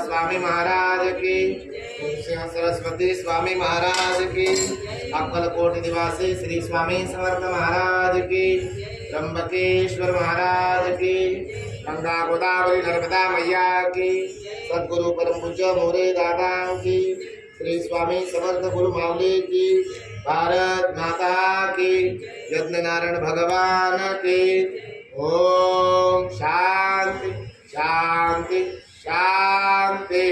स्वामी महाराज की, सरस्वती स्वामी महाराज की, अक्कलकोट निवासी श्री स्वामी समर्थ महाराज की, त्र्यंबकेश्वर महाराज की, गंगा गोदावरी नर्मदा मैया की, सद्गुरु परम पूज्य मोरे दादा की, श्री स्वामी समर्थ गुरु मावली की, भारत माता की, यज्ञ नारायण भगवान की। ओम शांति शांति शांति।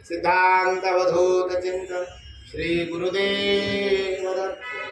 सिद्धांत अवधूत चिंतन श्री गुरुदेव दत्त।